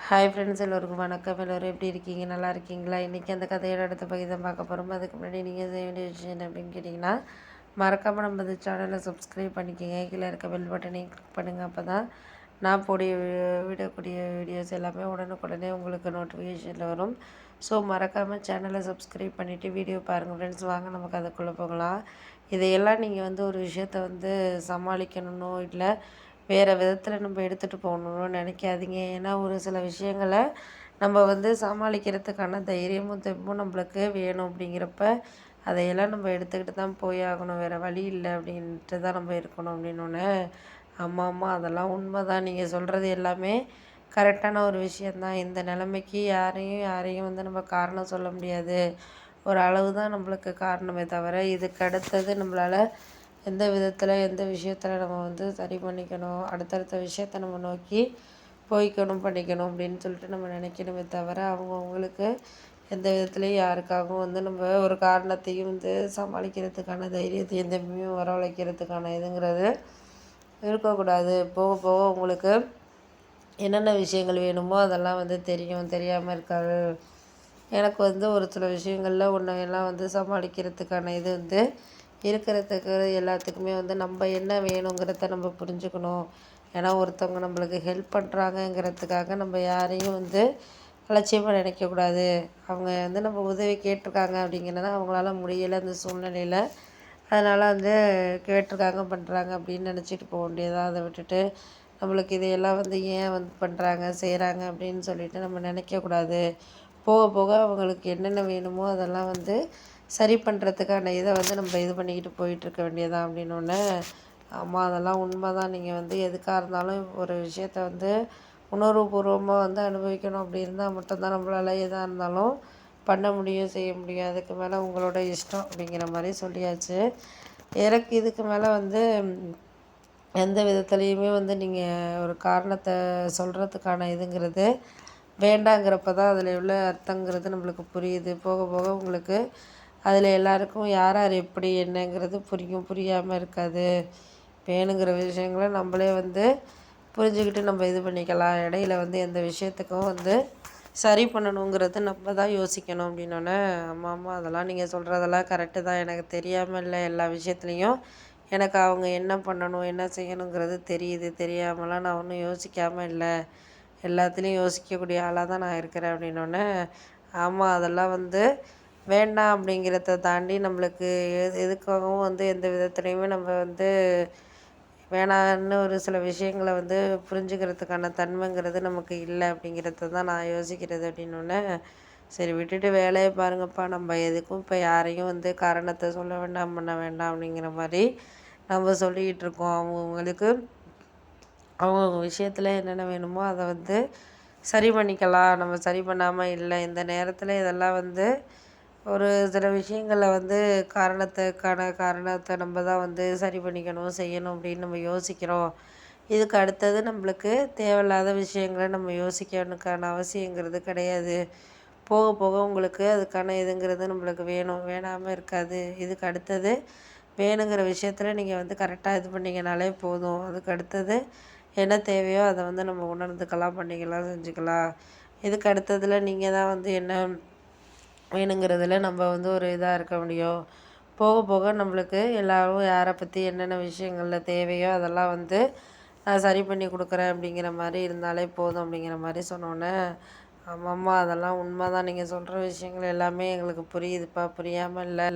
Hi friends, எல்லோருக்கும் வணக்கம். எல்லோரும் எப்படி இருக்கீங்க? நல்லா இருக்கீங்களா? இன்றைக்கி அந்த கதையோட அடுத்த பகுதி தான் பார்க்க போகிறோம். அதுக்கு முன்னாடி நீங்கள் செய்ய வேண்டிய விஷயம் என்ன அப்படின்னு கேட்டிங்கன்னா, மறக்காமல் நம்ம இந்த சேனலை சப்ஸ்கிரைப் பண்ணிக்கோங்க. கீழே இருக்க பெல் பட்டனையும் கிளிக் பண்ணுங்கள். அப்போ தான் நான் விடக்கூடிய வீடியோஸ் எல்லாமே உடனுக்குடனே உங்களுக்கு நோட்டிஃபிகேஷனில் வரும். ஸோ மறக்காமல் சேனலை சப்ஸ்கிரைப் பண்ணிவிட்டு வீடியோ பாருங்கள் ஃப்ரெண்ட்ஸ். வாங்க நமக்கு அதுக்குள்ளே போகலாம். இதையெல்லாம் நீங்கள் ஒரு விஷயத்தை சமாளிக்கணுன்னோ இல்லை வேறு விதத்தில் நம்ம எடுத்துகிட்டு போகணுன்னு நினைக்காதீங்க. ஏன்னா ஒரு சில விஷயங்களை நம்ம சமாளிக்கிறதுக்கான தைரியமும் தெம்பும் நம்மளுக்கு வேணும். அப்படிங்கிறப்ப அதையெல்லாம் நம்ம எடுத்துக்கிட்டு தான் போய் ஆகணும். வேறு வழி இல்லை அப்படின்ட்டு தான் நம்ம இருக்கணும் அப்படின்னோடனே, ஆமாம் அதெல்லாம் உண்மை தான். நீங்கள் சொல்கிறது எல்லாமே கரெக்டான ஒரு விஷயந்தான். இந்த நிலைமைக்கு யாரையும் நம்ம காரணம் சொல்ல முடியாது. ஒரு அளவு தான் நம்மளுக்கு காரணமே தவிர, இதுக்கு அடுத்தது நம்மளால் எந்த விதத்தில் எந்த விஷயத்தில் நம்ம சரி பண்ணிக்கணும், அடுத்தடுத்த விஷயத்த நம்ம நோக்கி பண்ணிக்கணும் அப்படின்னு சொல்லிட்டு நம்ம நினைக்கணுமே தவிர, அவங்கவுங்களுக்கு எந்த விதத்துலேயும் யாருக்காகவும் நம்ம ஒரு காரணத்தையும் சமாளிக்கிறதுக்கான தைரியத்தையும் தெம்பையும் வரவழைக்கிறதுக்கான இதுங்கிறது இருக்கக்கூடாது. போக போக உங்களுக்கு என்னென்ன விஷயங்கள் வேணுமோ அதெல்லாம் தெரியும். தெரியாமல் இருக்காது. எனக்கு ஒரு சில விஷயங்களில் எல்லாம் சமாளிக்கிறதுக்கான இது இருக்கிறதுக்கு எல்லாத்துக்குமே நம்ம என்ன வேணுங்கிறத நம்ம புரிஞ்சுக்கணும். ஏன்னா ஒருத்தவங்க நம்மளுக்கு ஹெல்ப் பண்ணுறாங்கங்கிறதுக்காக நம்ம யாரையும் அலட்சியமாக நினைக்கக்கூடாது. அவங்க நம்ம உதவி கேட்டிருக்காங்க அப்படிங்கிறத அவங்களால முடியலை அந்த சூழ்நிலையில், அதனால் கேட்டிருக்காங்க பண்ணுறாங்க அப்படின்னு நினச்சிட்டு போக வேண்டியதாக. அதை விட்டுட்டு நம்மளுக்கு இதையெல்லாம் ஏன் பண்ணுறாங்க செய்கிறாங்க அப்படின்னு சொல்லிட்டு நம்ம நினைக்கக்கூடாது. போக போக அவங்களுக்கு என்னென்ன வேணுமோ அதெல்லாம் சரி பண்ணுறதுக்கான இதை நம்ம இது பண்ணிக்கிட்டு போயிட்டுருக்க வேண்டியதான் அப்படின்னோடனே, ஆமாம் அதெல்லாம் உண்மை தான். நீங்கள் எதுக்காக இருந்தாலும் ஒரு விஷயத்த உணர்வுபூர்வமாக அனுபவிக்கணும். அப்படி இருந்தால் மட்டும்தான் நம்மளால் எதாக இருந்தாலும் பண்ண முடியும், செய்ய முடியும். அதுக்கு மேலே உங்களோட இஷ்டம் அப்படிங்கிற மாதிரி சொல்லியாச்சு. எனக்கு இதுக்கு மேலே எந்த விதத்துலேயுமே நீங்கள் ஒரு காரணத்தை சொல்கிறதுக்கான இதுங்கிறது வேண்டாங்கிறப்ப தான் அதில் உள்ள அர்த்தங்கிறது நம்மளுக்கு புரியுது. போக போக உங்களுக்கு அதில் எல்லாருக்கும் யார் யார் எப்படி என்னங்கிறது புரியும், புரியாமல் இருக்காது. வேணுங்கிற விஷயங்களை நம்மளே புரிஞ்சுக்கிட்டு நம்ம இது பண்ணிக்கலாம். இடையில எந்த விஷயத்துக்கும் சரி பண்ணணுங்கிறது நம்ம தான் யோசிக்கணும் அப்படின்னோடனே, ஆமாம் அதெல்லாம் நீங்கள் சொல்கிறதெல்லாம் கரெக்டு தான். எனக்கு தெரியாமல் இல்லை, எல்லா விஷயத்துலேயும் எனக்கு அவங்க என்ன பண்ணணும் என்ன செய்யணுங்கிறது தெரியுது. தெரியாமலாம் நான் ஒன்றும் யோசிக்காமல் இல்லை, எல்லாத்துலேயும் யோசிக்கக்கூடிய ஆளாக தான் நான் இருக்கிறேன் அப்படின்னோடனே, ஆமாம் அதெல்லாம் வேண்டாம் அப்படிங்கிறத தாண்டி நம்மளுக்கு எதுக்காகவும் எந்த விதத்துலேயுமே நம்ம வேணான்னு ஒரு சில விஷயங்களை புரிஞ்சுக்கிறதுக்கான தன்மைங்கிறது நமக்கு இல்லை அப்படிங்கிறத தான் நான் யோசிக்கிறது அப்படின்னோடனே, சரி விட்டுட்டு வேலையை பாருங்கப்பா, நம்ம எதுக்கும் இப்போ யாரையும் காரணத்தை சொல்ல வேண்டாம் பண்ண வேண்டாம் அப்படிங்கிற மாதிரி நம்ம சொல்லிக்கிட்டு இருக்கோம். அவங்கவுங்களுக்கு அவங்கவுங்க விஷயத்தில் என்னென்ன வேணுமோ அதை சரி பண்ணிக்கலாம். நம்ம சரி பண்ணாமல் இல்லை. இந்த நேரத்தில் இதெல்லாம் ஒரு சில விஷயங்களில் காரணத்தை நம்ம தான் சரி பண்ணிக்கணும், செய்யணும் அப்படின்னு நம்ம யோசிக்கிறோம். இதுக்கு அடுத்தது நம்மளுக்கு தேவையில்லாத விஷயங்களை நம்ம யோசிக்கணுக்கான அவசியங்கிறது கிடையாது. போக போக உங்களுக்கு அதுக்கான இதுங்கிறது நம்மளுக்கு வேணும், வேணாமல் இருக்காது. இதுக்கு அடுத்தது வேணுங்கிற விஷயத்தில் நீங்கள் கரெக்டாக இது பண்ணிங்கனாலே போதும். அதுக்கு அடுத்தது என்ன தேவையோ அதை நம்ம உணர்ந்துக்கலாம், பண்ணிக்கலாம், செஞ்சுக்கலாம். இதுக்கு அடுத்ததில் நீங்கள் தான் என்ன வேணுங்கிறதுல நம்ம ஒரு இதாக இருக்க முடியும். போக போக நம்மளுக்கு எல்லோரும் யாரை பற்றி என்னென்ன விஷயங்களில் தேவையோ அதெல்லாம் நான் சரி பண்ணி கொடுக்குறேன் அப்படிங்கிற மாதிரி இருந்தாலே போதும் அப்படிங்கிற மாதிரி சொன்னோன்னே, ஆமாம்மா அதெல்லாம் உண்மை தான். நீங்கள் சொல்கிற விஷயங்கள் எல்லாமே எங்களுக்கு புரியுதுப்பா, புரியாமல் இல்லை.